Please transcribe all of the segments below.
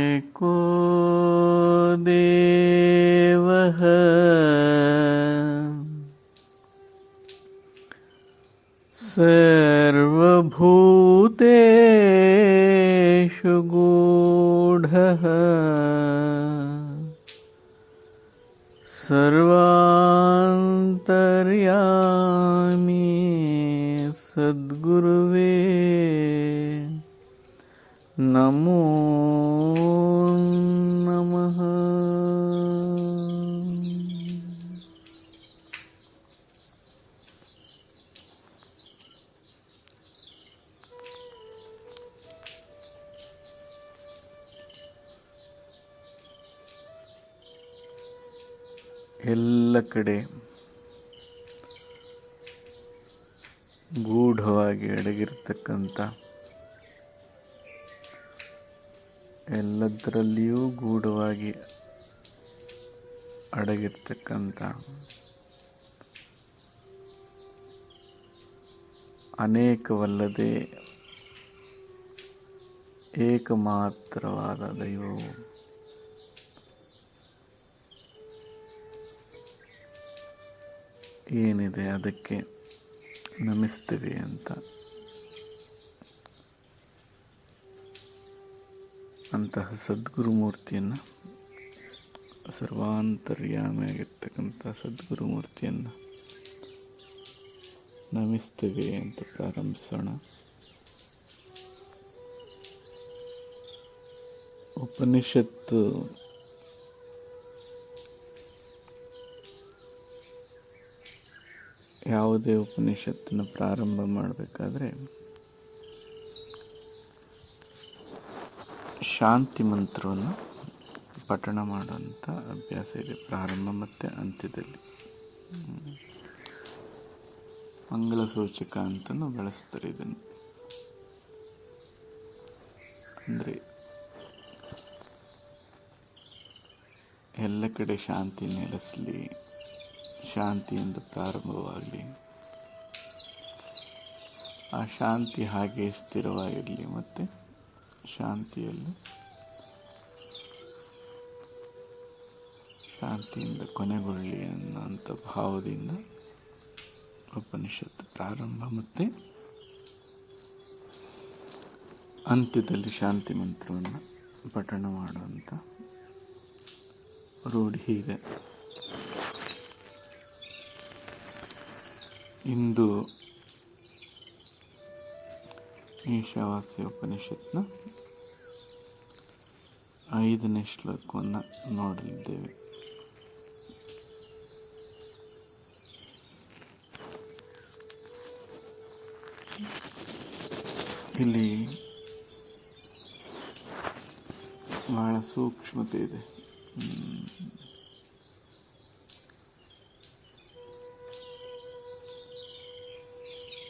एको देवः सर्वभूतेषु गूढः सर्वान्तर्यामी सद्गुरुवे नमो नमः। ಎಲ್ಲ ಕಡೆ ಗೂಢವಾಗಿ ಅಡಗಿರ್ತಕ್ಕಂಥ, ಎಲ್ಲದರಲ್ಲಿಯೂ ಗೂಢವಾಗಿ ಅಡಗಿರ್ತಕ್ಕಂಥ ಅನೇಕವಲ್ಲದೆ ಏಕಮಾತ್ರವಾದ ದೈವವು ಏನಿದೆ ಅದಕ್ಕೆ ನಮಿಸ್ತೇವೆ ಅಂತ ಅಂತಹ ಸದ್ಗುರುಮೂರ್ತಿಯನ್ನು, ಸರ್ವಾಂತರ್ಯಾಮಿಯಾಗಿರ್ತಕ್ಕಂಥ ಸದ್ಗುರುಮೂರ್ತಿಯನ್ನು ನಮಿಸ್ತೇವೆ ಅಂತ ಪ್ರಾರಂಭಿಸೋಣ. ಉಪನಿಷತ್ತು ಯಾವುದೇ ಉಪನಿಷತ್ತನ್ನು ಪ್ರಾರಂಭ ಮಾಡಬೇಕಾದ್ರೆ ಶಾಂತಿ ಮಂತ್ರವನ್ನು ಪಠಣ ಮಾಡುವಂಥ ಅಭ್ಯಾಸ ಇದೆ, ಪ್ರಾರಂಭ ಮತ್ತು ಅಂತ್ಯದಲ್ಲಿ. ಮಂಗಳ ಸೂಚಕ ಅಂತಲೂ ಬಳಸ್ತಾರೆ ಇದನ್ನು. ಅಂದರೆ ಎಲ್ಲ ಕಡೆ ಶಾಂತಿ ನೆಲೆಸಲಿ, ಶಾಂತಿಯಿಂದ ಪ್ರಾರಂಭವಾಗಲಿ, ಆ ಶಾಂತಿ ಹಾಗೆ ಸ್ಥಿರವಾಗಿರಲಿ ಮತ್ತು ಶಾಂತಿಯಲ್ಲಿ ಶಾಂತಿಯಿಂದ ಕೊನೆಗೊಳ್ಳಿ ಅನ್ನೋಂಥ ಭಾವದಿಂದ ಉಪನಿಷತ್ತು ಪ್ರಾರಂಭ ಮತ್ತು ಅಂತ್ಯದಲ್ಲಿ ಶಾಂತಿ ಮಂತ್ರವನ್ನು ಪಠಣ ಮಾಡುವಂಥ ರೂಢಿ ಇದೆ. ಇಂದು ಈಶಾವಾಸ್ಯ ಉಪನಿಷತ್ನ 5ನೇ ಶ್ಲೋಕವನ್ನು ನೋಡಲಿದ್ದೇವೆ. ಇಲ್ಲಿ ಬಹಳ ಸೂಕ್ಷ್ಮತೆ ಇದೆ.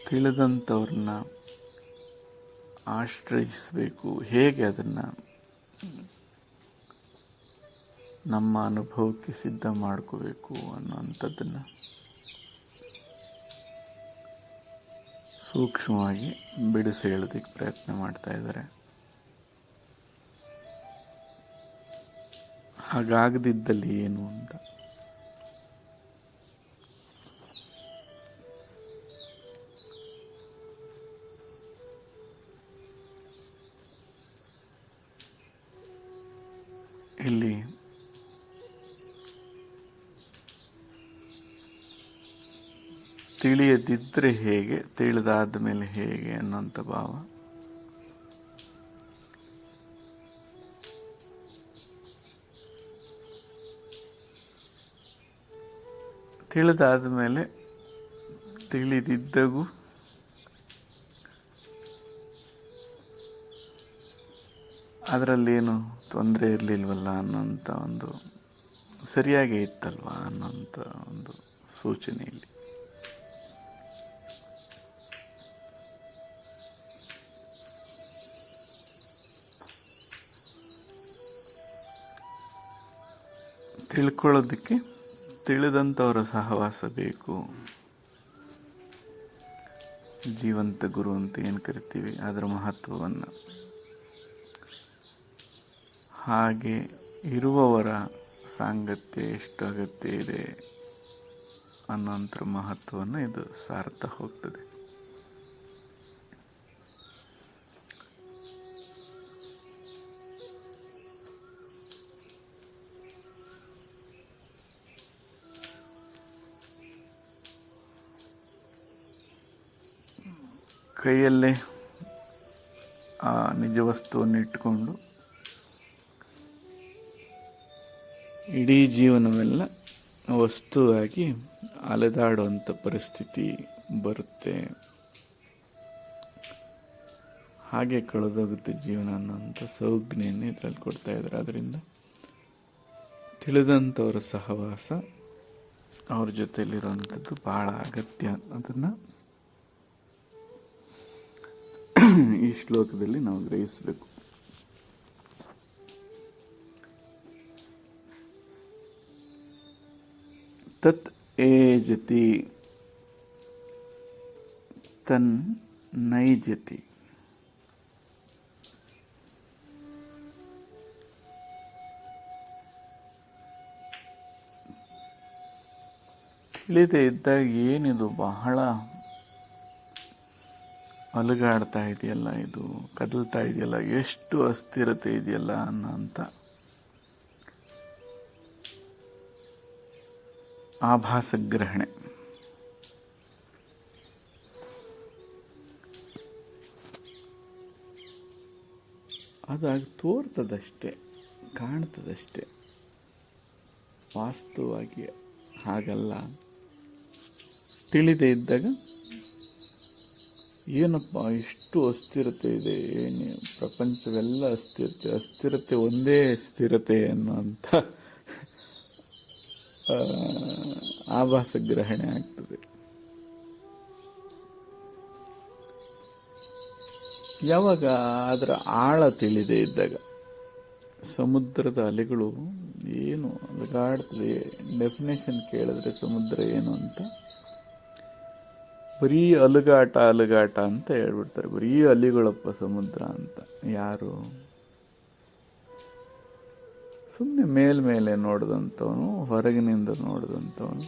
ತಿಳಿದಂಥವ್ರನ್ನ ಆಶ್ರಯಿಸಬೇಕು, ಹೇಗೆ ಅದನ್ನು ನಮ್ಮ ಅನುಭವಕ್ಕೆ ಸಿದ್ಧ ಮಾಡ್ಕೋಬೇಕು ಅನ್ನೋಂಥದ್ದನ್ನು ಸೂಕ್ಷ್ಮವಾಗಿ ಬಿಡಿಸಿ ಹೇಳೋದಕ್ಕೆ ಪ್ರಯತ್ನ ಮಾಡ್ತಾ ಇದ್ದಾರೆ. ಹಾಗಾಗದಿದ್ದಲ್ಲಿ ಏನು ಅಂತ. ಇಲ್ಲಿ ತಿಳಿಯದಿದ್ದರೆ ಹೇಗೆ, ತಿಳಿದಾದ ಮೇಲೆ ಹೇಗೆ ಅನ್ನೋಂಥ ಭಾವ. ತಿಳಿದಾದ ಮೇಲೆ ತಿಳಿದಿದ್ದಗೂ ಅದರಲ್ಲೇನು ತೊಂದರೆ ಇರಲಿಲ್ವಲ್ಲ ಅನ್ನೋಂಥ ಒಂದು ಸರಿಯಾಗೇ ಇತ್ತಲ್ವ ಅನ್ನೋಂಥ ಒಂದು ಸೂಚನೆ ಇಲ್ಲಿ. ತಿಳ್ಕೊಳ್ಳೋದಕ್ಕೆ ತಿಳಿದಂಥವರ ಸಹವಾಸ ಬೇಕು. ಜೀವಂತ ಗುರು ಅಂತ ಏನು ಕರಿತೀವಿ ಅದರ ಮಹತ್ವವನ್ನು, ಹಾಗೆ ಇರುವವರ ಸಾಂಗತ್ಯ ಎಷ್ಟು ಅಗತ್ಯ ಇದೆ ಅನ್ನೋಂಥರ ಮಹತ್ವವನ್ನು ಇದು ಸಾರ್ತಾ ಹೋಗ್ತದೆ. ಕೈಯಲ್ಲೇ ಆ ನಿಜ ವಸ್ತುವನ್ನು ಇಟ್ಟುಕೊಂಡು ಇಡೀ ಜೀವನವೆಲ್ಲ ವಸ್ತುವಾಗಿ ಅಲೆದಾಡುವಂಥ ಪರಿಸ್ಥಿತಿ ಬರುತ್ತೆ. ಹಾಗೆ ಕಳೆದೋಗುತ್ತೆ ಜೀವನ ಅನ್ನೋಂಥ ಸೌಜ್ಞೆಯನ್ನು ಇದರಲ್ಲಿ ಕೊಡ್ತಾ ಇದ್ದಾರೆ. ಅದರಿಂದ ತಿಳಿದಂಥವರ ಸಹವಾಸ, ಅವ್ರ ಜೊತೆಯಲ್ಲಿರುವಂಥದ್ದು ಭಾಳ ಅಗತ್ಯ. ಅದನ್ನು ಈ ಶ್ಲೋಕದಲ್ಲಿ ನಾವು ಗ್ರಹಿಸಬೇಕು. ತತ್ ಏಜತಿ ತನ್ ನೈಜತಿ. ತಿಳಿದೇ ಇದ್ದಾಗ ಏನಿದು ಬಹಳ ಅಲುಗಾಡ್ತಾ ಇದೆಯಲ್ಲ, ಇದು ಕದಲ್ತಾ ಇದೆಯಲ್ಲ, ಎಷ್ಟು ಅಸ್ಥಿರತೆ ಇದೆಯಲ್ಲ ಅನ್ನೋಂಥ ಆಭಾಸಗ್ರಹಣೆ. ಅದಾಗಿ ತೋರ್ತದಷ್ಟೇ, ಕಾಣ್ತದಷ್ಟೇ. ವಾಸ್ತವವಾಗಿ ಹಾಗಲ್ಲ. ತಿಳಿದೇ ಇದ್ದಾಗ ಏನಪ್ಪ ಇಷ್ಟು ಅಸ್ಥಿರತೆ ಇದೆ, ಏನು ಪ್ರಪಂಚವೆಲ್ಲ ಅಸ್ಥಿರತೆ ಒಂದೇ ಸ್ಥಿರತೆ ಅನ್ನುವಂಥ ಆಭಾಸ ಗ್ರಹಣೆ ಆಗ್ತದೆ. ಯಾವಾಗ ಅದರ ಆಳ ತಿಳಿದೇ ಇದ್ದಾಗ, ಸಮುದ್ರದ ಅಲೆಗಳು ಏನು ಅಲುಗಾಡ್ತದೆ, ಡೆಫಿನೇಷನ್ ಕೇಳಿದ್ರೆ ಸಮುದ್ರ ಏನು ಅಂತ ಬರೀ ಅಲುಗಾಟ ಅಂತ ಹೇಳ್ಬಿಡ್ತಾರೆ. ಬರೀ ಅಲಿಗಳಪ್ಪ ಸಮುದ್ರ ಅಂತ. ಯಾರು ಸುಮ್ಮನೆ ಮೇಲ್ಮೇಲೆ ನೋಡಿದಂಥವನು, ಹೊರಗಿನಿಂದ ನೋಡಿದಂಥವನು,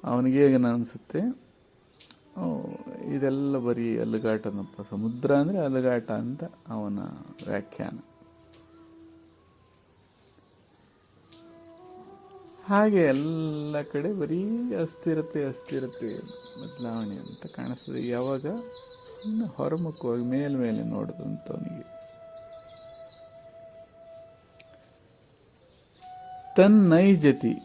ಅವನಿಗೇನು ಅನಿಸುತ್ತೆ, ಇದೆಲ್ಲ ಬರೀ ಅಲುಗಾಟನಪ್ಪ, ಸಮುದ್ರ ಅಂದರೆ ಅಲುಗಾಟ ಅಂತ ಅವನ ವ್ಯಾಖ್ಯಾನ. ಹಾಗೆ ಎಲ್ಲ ಕಡೆ ಬರೀ ಅಸ್ಥಿರತೆ ಬದಲಾವಣೆ ಅಂತ ಕಾಣಿಸ್ತದೆ. ಯಾವಾಗ ಸುಮ್ಮನೆ ಹೊರಮುಖವಾಗಿ ಮೇಲ್ಮೇಲೆ ನೋಡಿದಂಥವನಿಗೆ. ತನ್ನ ನೈಜತಿ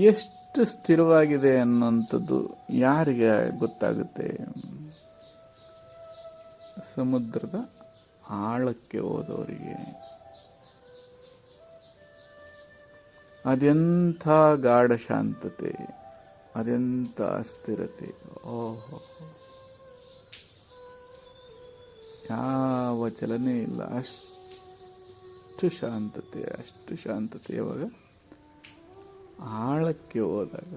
ಎಷ್ಟು ಸ್ಥಿರವಾಗಿದೆ ಅನ್ನೋಂಥದ್ದು ಯಾರಿಗೆ ಗೊತ್ತಾಗುತ್ತೆ? ಸಮುದ್ರದ ಆಳಕ್ಕೆ ಹೋದವರಿಗೆ. ಅದೆಂಥ ಗಾಢ ಶಾಂತತೆ, ಅದೆಂಥ ಅಸ್ಥಿರತೆ. ಓಹೋ, ಯಾವ ಚಲನೆ ಇಲ್ಲ, ಅಷ್ಟು ಶಾಂತತೆ ಯಾವಾಗ ಆಳಕ್ಕೆ ಹೋದಾಗ.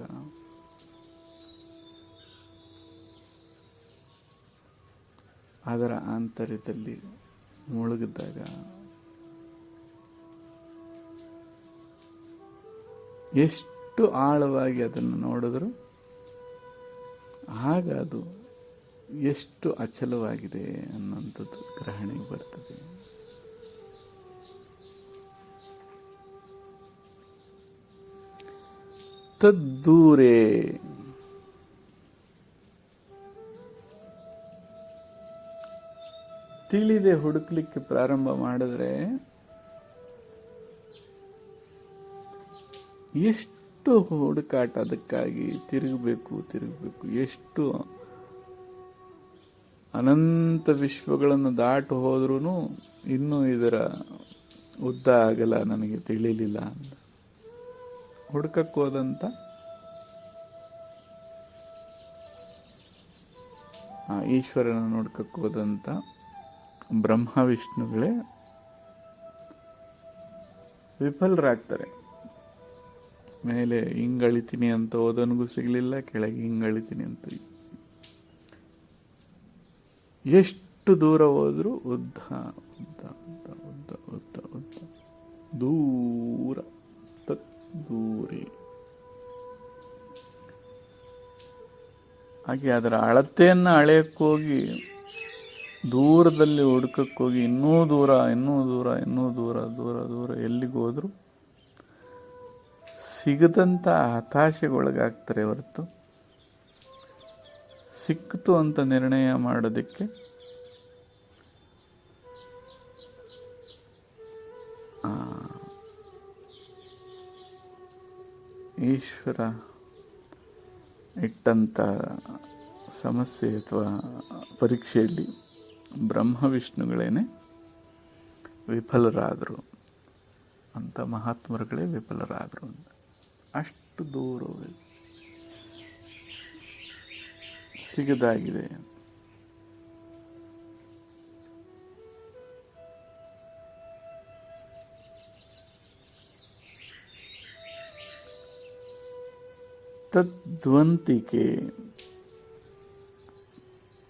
ಅದರ ಆಂತರ್ಯದಲ್ಲಿ ಮುಳುಗಿದಾಗ ಎಷ್ಟು ಆಳವಾಗಿ ಅದನ್ನು ನೋಡಿದ್ರು ಆಗ ಅದು ಎಷ್ಟು ಅಚಲವಾಗಿದೆ ಅನ್ನೋಂಥದ್ದು ಗ್ರಹಣೆಗೆ ಬರ್ತದೆ. ತದ್ದೂರೇ ತಿಳಿದೆ ಹುಡುಕ್ಲಿಕ್ಕೆ ಪ್ರಾರಂಭ ಮಾಡಿದ್ರೆ ಎಷ್ಟು ಹುಡುಕಾಟ, ಅದಕ್ಕಾಗಿ ತಿರುಗಬೇಕು. ಎಷ್ಟು ಅನಂತ ವಿಶ್ವಗಳನ್ನು ದಾಟು ಹೋದ್ರೂ ಇನ್ನೂ ಇದರ ಉದ್ದ ಆಗಲ್ಲ ನನಗೆ ತಿಳಿಲಿಲ್ಲ ಅಂತ ಹುಡ್ಕಕ್ಕೆ ಹೋದಂಥ ಆ ಈಶ್ವರನ ನೋಡ್ಕಕ್ಕೆ ಹೋದಂಥ ಬ್ರಹ್ಮ ವಿಷ್ಣುಗಳೇ ವಿಫಲರಾಗ್ತಾರೆ. ಮೇಲೆ ಹಿಂಗಳಿತೀನಿ ಅಂತ ಹೋದನಿಗೂ ಸಿಗಲಿಲ್ಲ, ಕೆಳಗೆ ಹಿಂಗಳಿತೀನಿ ಅಂತ. ಎಷ್ಟು ದೂರ ಹೋದ್ರು ಉದ್ದ ಉದ್ದ ಉದ್ದ ಉದ್ದ ಉದ್ದ ಉದ್ದ ದೂರ ತತ್ ದೂರಿ. ಹಾಗೆ ಅದರ ಅಳತೆಯನ್ನು ಅಳೆಯಕ್ಕೋಗಿ ದೂರದಲ್ಲಿ ಹುಡುಕಕ್ಕೋಗಿ ಇನ್ನೂ ದೂರ ಇನ್ನೂ ದೂರ ಇನ್ನೂ ದೂರ ದೂರ ದೂರ ಎಲ್ಲಿಗೆ ಹೋದ್ರು ಸಿಗದಂಥ ಹತಾಶೆಗೊಳಗಾಗ್ತಾರೆ ಹೊರತು ಸಿಕ್ತು ಅಂತ ನಿರ್ಣಯ ಮಾಡೋದಕ್ಕೆ ಈಶ್ವರ ಇಟ್ಟಂಥ ಸಮಸ್ಯೆ ಅಥವಾ ಪರೀಕ್ಷೆಯಲ್ಲಿ ಬ್ರಹ್ಮ ವಿಷ್ಣುಗಳೇನೆ ವಿಫಲರಾದರು ಅಂತ, ಮಹಾತ್ಮರುಗಳೇ ವಿಫಲರಾದರು ಅಂತ. ಅಷ್ಟು ದೂರ ಸಿಗದಾಗಿದೆ. ತದ್ವಂತಿಕೆ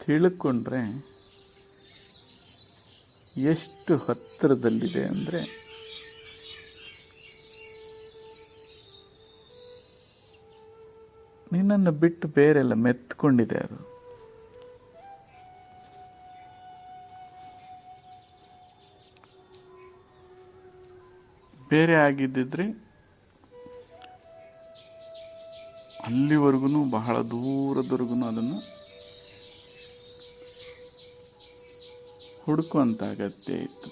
ತಿಳ್ಕೊಂಡ್ರೆ ಎಷ್ಟು ಹತ್ತಿರದಲ್ಲಿದೆ ಅಂದರೆ ನಿನ್ನನ್ನು ಬಿಟ್ಟು ಬೇರೆಲ್ಲ ಮೆತ್ಕೊಂಡಿದೆ. ಅದು ಬೇರೆ ಆಗಿದ್ದಿದ್ರೆ ಅಲ್ಲಿವರೆಗೂ ಬಹಳ ದೂರದವರೆಗೂ ಅದನ್ನು ಹುಡುಕುವಂತ ಅಗತ್ಯ ಇತ್ತು.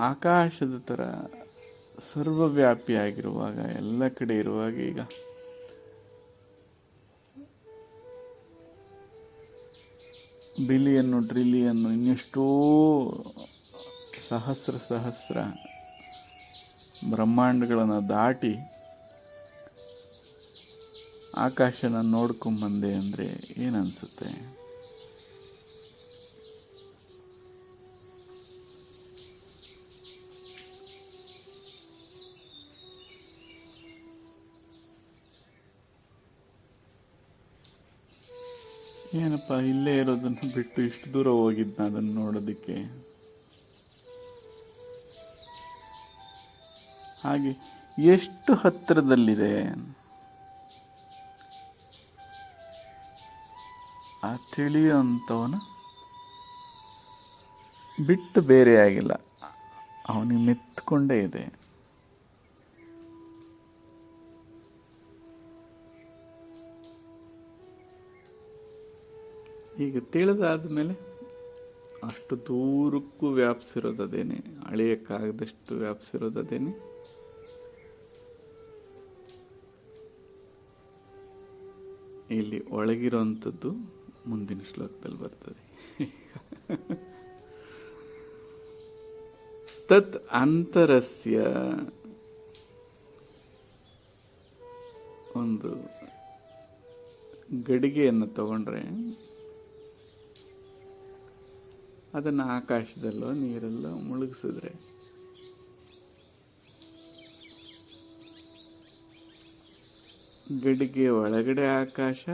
ಆಕಾಶದ ಥರ ಸರ್ವವ್ಯಾಪಿಯಾಗಿರುವಾಗ, ಎಲ್ಲ ಕಡೆ ಇರುವಾಗ, ಈಗ ಬಿಲಿಯನ್ನು, ಟ್ರಿಲಿಯನ್ನು, ಇನ್ನೆಷ್ಟೋ ಸಹಸ್ರ ಸಹಸ್ರ ಬ್ರಹ್ಮಾಂಡಗಳನ್ನು ದಾಟಿ ಆಕಾಶನ ನೋಡ್ಕೊಂಬಂದೆ ಅಂದರೆ ಏನನ್ಸುತ್ತೆ? ಏನಪ್ಪ, ಇಲ್ಲೇ ಇರೋದನ್ನು ಬಿಟ್ಟು ಇಷ್ಟು ದೂರ ಹೋಗಿದ್ನ ಅದನ್ನು ನೋಡೋದಕ್ಕೆ. ಹಾಗೆ ಎಷ್ಟು ಹತ್ತಿರದಲ್ಲಿದೆ ಆ ತಿಳಿಯುವಂಥವನು ಬಿಟ್ಟು ಬೇರೆ ಆಗಿಲ್ಲ, ಅವನಿಗೆ ಮೆತ್ಕೊಂಡೇ ಇದೆ. ಈಗ ತಿಳಿದಾದ ಮೇಲೆ ಅಷ್ಟು ದೂರಕ್ಕೂ ವ್ಯಾಪಿಸಿರೋದೇನೆ, ಅಳೆಯಕ್ಕಾಗದಷ್ಟು ವ್ಯಾಪಿಸಿರೋದೇನೆ. ಇಲ್ಲಿ ಒಳಗಿರೋಂಥದ್ದು ಮುಂದಿನ ಶ್ಲೋಕದಲ್ಲಿ ಬರ್ತದೆ. ತತ್ ಅಂತರಸ್ಯ, ಒಂದು ಗಡಿಗೆಯನ್ನು ತಗೊಂಡ್ರೆ ಅದನ್ನು ಆಕಾಶದಲ್ಲೋ ನೀರಲ್ಲೋ ಮುಳುಗಿಸಿದ್ರೆ ಗಡಿಗೆ ಒಳಗಡೆ ಆಕಾಶ,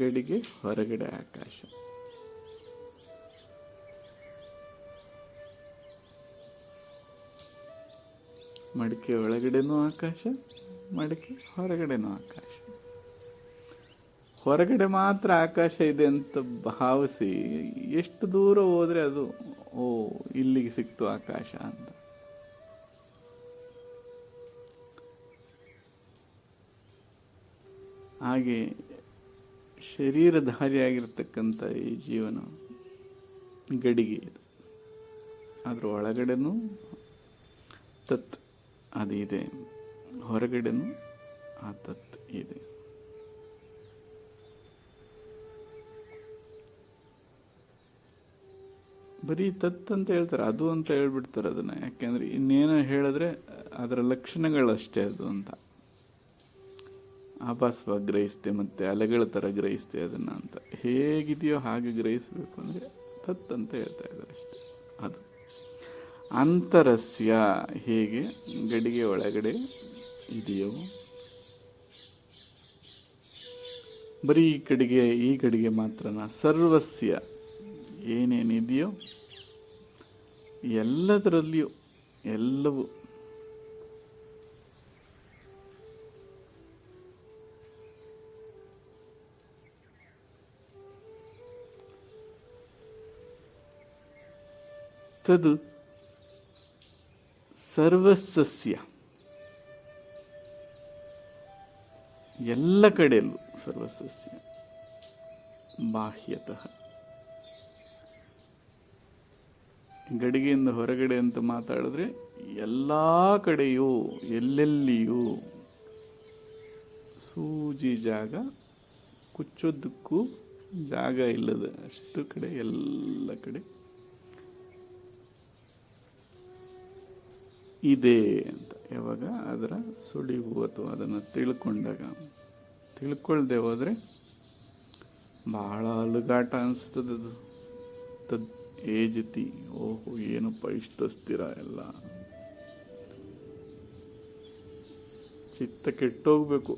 ಗಡಿಗೆ ಹೊರಗಡೆ ಆಕಾಶ. ಮಡಿಕೆ ಒಳಗಡೆನೂ ಆಕಾಶ, ಮಡಿಕೆ ಹೊರಗಡೆನೂ ಆಕಾಶ. ಹೊರಗಡೆ ಮಾತ್ರ ಆಕಾಶ ಇದೆ ಅಂತ ಭಾವಿಸಿ ಎಷ್ಟು ದೂರ ಹೋದ್ರೆ ಅದು ಓ ಇಲ್ಲಿಗೆ ಸಿಕ್ತು ಆಕಾಶ ಅಂತ. ಹಾಗೆ ಶರೀರಧಾರಿಯಾಗಿರ್ತಕ್ಕಂಥ ಈ ಜೀವನ ಗಡಿಗೆ ಇದು, ಅದ್ರ ಒಳಗಡೆನೂ ತತ್ ಅದು ಇದೆ, ಹೊರಗಡೆನೂ ಆ ತತ್ ಇದೆ. ಬರೀ ತತ್ ಅಂತ ಹೇಳ್ತಾರೆ, ಅದು ಅಂತ ಹೇಳ್ಬಿಡ್ತಾರೆ ಅದನ್ನ. ಯಾಕೆಂದ್ರೆ ಇನ್ನೇನೋ ಹೇಳಿದ್ರೆ ಅದರ ಲಕ್ಷಣಗಳಷ್ಟೇ ಅದು ಅಂತ. ಆಭಾಸವಾಗಿ ಗ್ರಹಿಸ್ತೆ, ಮತ್ತೆ ಅಲೆಗಳ ತರ ಗ್ರಹಿಸ್ತೆ ಅದನ್ನ ಅಂತ. ಹೇಗಿದೆಯೋ ಹಾಗೆ ಗ್ರಹಿಸ್ಬೇಕು ಅಂದ್ರೆ ತತ್ ಅಂತ ಹೇಳ್ತಾ ಇದ್ದಾರೆ ಅಷ್ಟೇ. ಅದು ಅಂತರಸ್ಯ, ಹೇಗೆ ಗಡಿಗೆ ಒಳಗಡೆ ಇದೆಯೋ, ಬರೀ ಈ ಕಡೆಗೆ ಮಾತ್ರನ, ಸರ್ವಸ್ಯ ಏನೇನಿದೆಯೋ ಎಲ್ಲದರಲ್ಲಿಯೂ, ಎಲ್ಲವೂ ತದು ಸರ್ವಸಸ್ಯ, ಎಲ್ಲ ಕಡೆಯಲ್ಲೂ ಸರ್ವಸಸ್ಯ, ಬಾಹ್ಯತಃ, ಗಡಿಗೆಯಿಂದ ಹೊರಗಡೆ ಅಂತ ಮಾತಾಡಿದ್ರೆ ಎಲ್ಲ ಕಡೆಯೂ, ಎಲ್ಲೆಲ್ಲಿಯೂ, ಸೂಜಿ ಜಾಗ ಕುಚ್ಚೋದಕ್ಕೂ ಜಾಗ ಇಲ್ಲದ ಅಷ್ಟು ಕಡೆ, ಎಲ್ಲ ಕಡೆ ಇದೆ ಅಂತ. ಯಾವಾಗ ಅದರ ಸುಳಿವು ಅಥವಾ ಅದನ್ನು ತಿಳ್ಕೊಂಡಾಗ. ತಿಳ್ಕೊಳ್ದೆ ಹೋದರೆ ಬಹಳ ಅಲುಗಾಟ ಅನಿಸ್ತದದು. ತದ್ ಏಜತಿ, ಓಹೋ ಏನಪ್ಪ ಇಷ್ಟು ಅಸ್ಥಿರ ಎಲ್ಲ, ಚಿತ್ತ ಕೆಟ್ಟೋಗ್ಬೇಕು.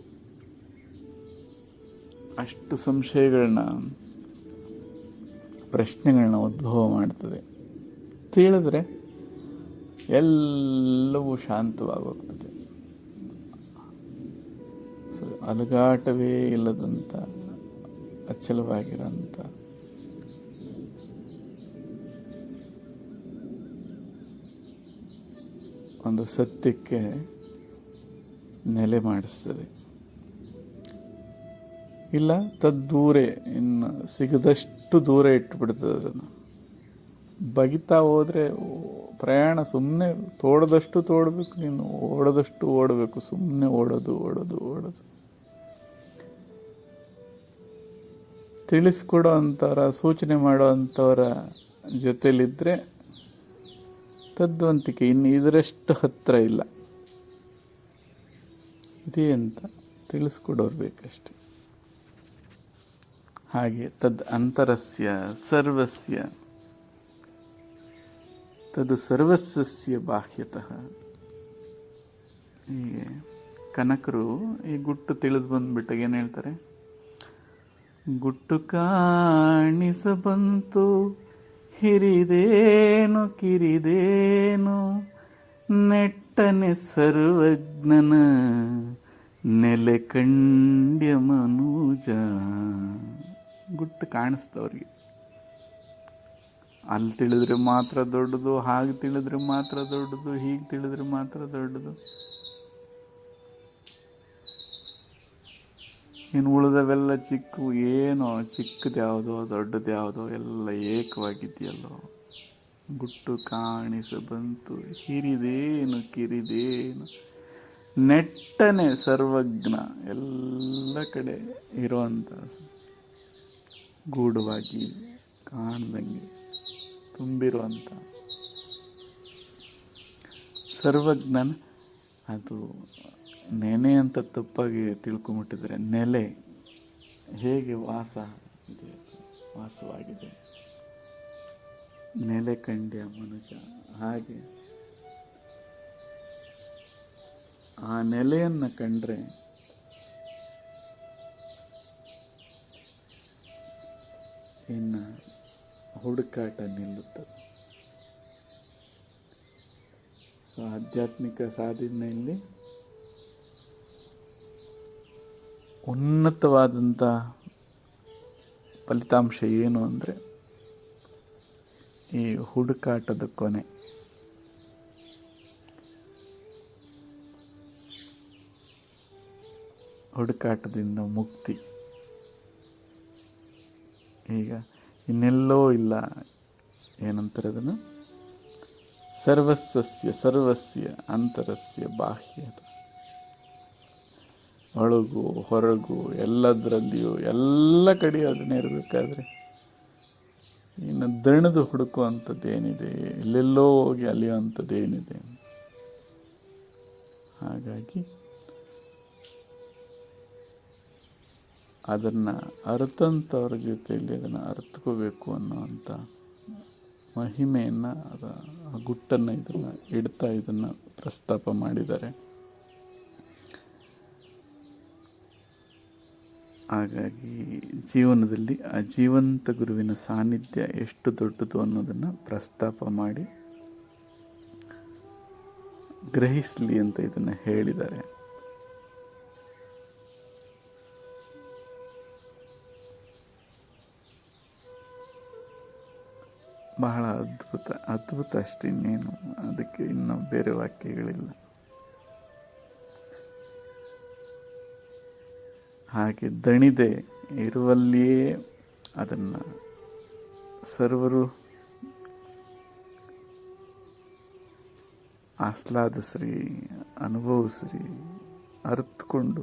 ಅಷ್ಟು ಸಂಶಯಗಳನ್ನ, ಪ್ರಶ್ನೆಗಳನ್ನ ಉದ್ಭವ ಮಾಡ್ತದೆ. ತಿಳಿದ್ರೆ ಎಲ್ಲವೂ ಶಾಂತವಾಗೋಗ್ತದೆ. ಅಲುಗಾಟವೇ ಇಲ್ಲದಂಥ, ಅಚಲವಾಗಿರೋಂಥ ಒಂದು ಸತ್ಯಕ್ಕೆ ನೆಲೆ ಮಾಡಿಸ್ತದೆ. ಇಲ್ಲ ತದ್ದೂರೇ, ಇನ್ನು ಸಿಗದಷ್ಟು ದೂರ ಇಟ್ಟುಬಿಡ್ತದೆ ಅದನ್ನು. ಬಗಿತಾ ಹೋದರೆ ಪ್ರಯಾಣ ಸುಮ್ಮನೆ ತೋಡದಷ್ಟು ತೋಡಬೇಕು, ಇನ್ನು ಓಡೋದಷ್ಟು ಓಡಬೇಕು. ಸುಮ್ಮನೆ ಓಡೋದು ಓಡೋದು ಓಡೋದು. ತಿಳಿಸ್ಕೊಡೋ ಅಂಥವ್ರ, ಸೂಚನೆ ಮಾಡೋ ಅಂಥವರ ಜೊತೆಲಿದ್ದರೆ ತದ್ವಂತಿಕೆ ಇನ್ನು ಇದರಷ್ಟು ಹತ್ತಿರ ಇಲ್ಲ. ಇದೆ ಅಂತ ತಿಳಿಸ್ಕೊಡೋರು ಬೇಕಷ್ಟೆ. ಹಾಗೆ ತದ್ ಅಂತರಸ್ಯ ಸರ್ವಸ್ಯ ತದು ಸರ್ವಸ್ಯ ಬಾಹ್ಯತಃ. ಹೀಗೆ ಕನಕರು ಈ ಗುಟ್ಟು ತಿಳಿದು ಬಂದ್ಬಿಟ್ಟಾಗ ಏನು ಹೇಳ್ತಾರೆ? ಗುಟ್ಟು ಕಾಣಿಸಬಂತು ಹಿರಿದೇನು ಕಿರಿದೇನು, ನೆಟ್ಟನೆ ಸರ್ವಜ್ಞನ ನೆಲೆ ಕಂಡ್ಯ ಮನುಜ. ಗುಟ್ಟು ಕಾಣಿಸ್ತವ್ರಿಗೆ. ಅಲ್ಲಿ ತಿಳಿದ್ರೆ ಮಾತ್ರ ದೊಡ್ಡದು, ಹಾಗೆ ತಿಳಿದ್ರೆ ಮಾತ್ರ ದೊಡ್ಡದು, ಹೀಗೆ ತಿಳಿದ್ರೆ ಮಾತ್ರ ದೊಡ್ಡದು. ಇನ್ನು ಉಳಿದವೆಲ್ಲ ಚಿಕ್ಕ, ಏನೋ ಚಿಕ್ಕದು ಯಾವುದೋ ದೊಡ್ಡದು ಯಾವುದೋ ಎಲ್ಲ ಏಕವಾಗಿದೆಯಲ್ಲೋ. ಗುಟ್ಟು ಕಾಣಿಸಬಂತು ಹಿರಿದೇನು ಕಿರಿದೇನು, ನೆಟ್ಟನೆ ಸರ್ವಜ್ಞ, ಎಲ್ಲ ಕಡೆ ಇರುವಂಥ ಗೂಢವಾಗಿ ಕಾಣ್ದಂಗೆ ತುಂಬಿರುವಂಥ ಸರ್ವಜ್ಞನ. ಅದು ನೆನೆ ಅಂತ ತಪ್ಪಾಗಿ ತಿಳ್ಕೊಂಬಿಟ್ಟಿದ್ರೆ, ನೆಲೆ ಹೇಗೆ ವಾಸ ಇದೆ, ವಾಸವಾಗಿದೆ, ನೆಲೆ ಕಂಡ್ಯ ಮನುಜ. ಹಾಗೆ ಆ ನೆಲೆಯನ್ನು ಕಂಡ್ರೆ ಇನ್ನು ಹುಡುಕಾಟ ನಿಲ್ಲುತ್ತದೆ. ಆಧ್ಯಾತ್ಮಿಕ ಸಾಧನೆಯಲ್ಲಿ ಉನ್ನತವಾದಂಥ ಫಲಿತಾಂಶ ಏನು ಅಂದರೆ ಈ ಹುಡುಕಾಟದ ಕೊನೆ. ಹುಡುಕಾಟದಿಂದ ಮುಕ್ತಿ. ಈಗ ಇನ್ನೆಲ್ಲೋ ಇಲ್ಲ, ಏನಂತಾರೆ ಅದನ್ನು? ಸರ್ವಸ್ಯ ಸರ್ವಸ್ಯ ಅಂತರಸ್ಯ ಬಾಹ್ಯದ. ಒಳಗು ಹೊರಗು ಎಲ್ಲದರಲ್ಲಿಯೂ ಎಲ್ಲ ಕಡೆ ಅದನ್ನೇ ಇರಬೇಕಾದ್ರೆ ಇನ್ನು ದಣದು ಹುಡುಕುವಂಥದ್ದೇನಿದೆ, ಎಲ್ಲೆಲ್ಲೋ ಹೋಗಿ ಅಲಿಯುವಂಥದ್ದೇನಿದೆ. ಹಾಗಾಗಿ ಅದನ್ನು ಅರ್ಥಂಥವ್ರ ಜೊತೆಯಲ್ಲಿ ಅದನ್ನು ಅರ್ಥಕೋಬೇಕು ಅನ್ನೋವಂಥ ಮಹಿಮೆಯನ್ನು, ಆ ಗುಟ್ಟನ್ನು ಇದನ್ನು ಪ್ರಸ್ತಾಪ ಮಾಡಿದ್ದಾರೆ. ಹಾಗಾಗಿ ಜೀವನದಲ್ಲಿ ಆ ಜೀವಂತ ಗುರುವಿನ ಸಾನ್ನಿಧ್ಯ ಎಷ್ಟು ದೊಡ್ಡದು ಅನ್ನೋದನ್ನು ಪ್ರಸ್ತಾಪ ಮಾಡಿ ಗ್ರಹಿಸಲಿ ಅಂತ ಇದನ್ನು ಹೇಳಿದ್ದಾರೆ. ಬಹಳ ಅದ್ಭುತ ಅಷ್ಟೇ, ಇನ್ನೇನು ಅದಕ್ಕೆ ಇನ್ನೂ ಬೇರೆ ವಾಕ್ಯಗಳಿಲ್ಲ. ಹಾಗೆ ದಣಿದೆ ಇರುವಲ್ಲಿಯೇ ಅದನ್ನು ಸರ್ವರು ಆಸ್ಲಾದಿಸ್ರಿ, ಅನುಭವಿಸ್ರಿ, ಅರ್ಥಕೊಂಡು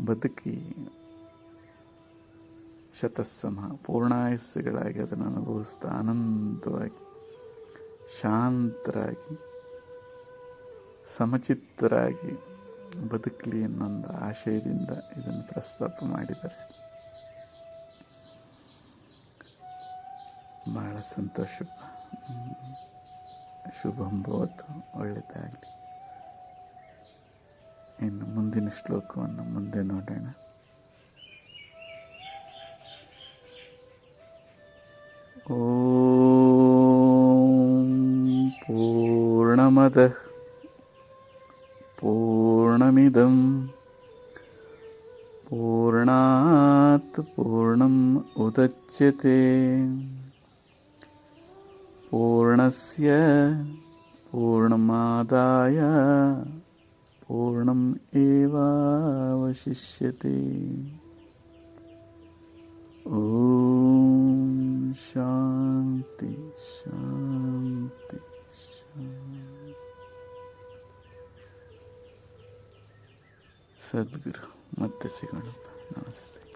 ಬದುಕಿ ಶತಸ್ಸಮ ಪೂರ್ಣಾಯಸ್ಸುಗಳಾಗಿ ಅದನ್ನು ಅನುಭವಿಸ್ತಾ ಆನಂದವಾಗಿ ಶಾಂತರಾಗಿ ಸಮಚಿತ್ತರಾಗಿ ಬದುಕಲಿ ಅನ್ನೊಂದು ಆಶಯದಿಂದ ಇದನ್ನು ಪ್ರಸ್ತಾಪ ಮಾಡಿದ್ದಾರೆ. ಬಹಳ ಸಂತೋಷ. ಶುಭಂಭವತ್ತು, ಒಳ್ಳೆಯದಾಗಲಿ. ಇನ್ನು ಮುಂದಿನ ಶ್ಲೋಕವನ್ನು ಮುಂದೆ ನೋಡೋಣ. ಓಂ ಪೂರ್ಣಮದಃ ಪೂರ್ಣಮಿದಂ ಪೂರ್ಣಾತ್ ಪೂರ್ಣಂ ಉದಚ್ಯತೆ ಪೂರ್ಣಸ್ಯ ಪೂರ್ಣಮಾದಾಯ ಪೂರ್ಣಂ ಏವಾವಶಿಷ್ಯತೆ. ಓಂ ಶಾಂತಿ ಶಾಂತಿ ಶಾಂತಿ. ಸದ್ಗುರು ಮತ್ತೆ ಸಿಗೋಣ. ನಮಸ್ತೆ.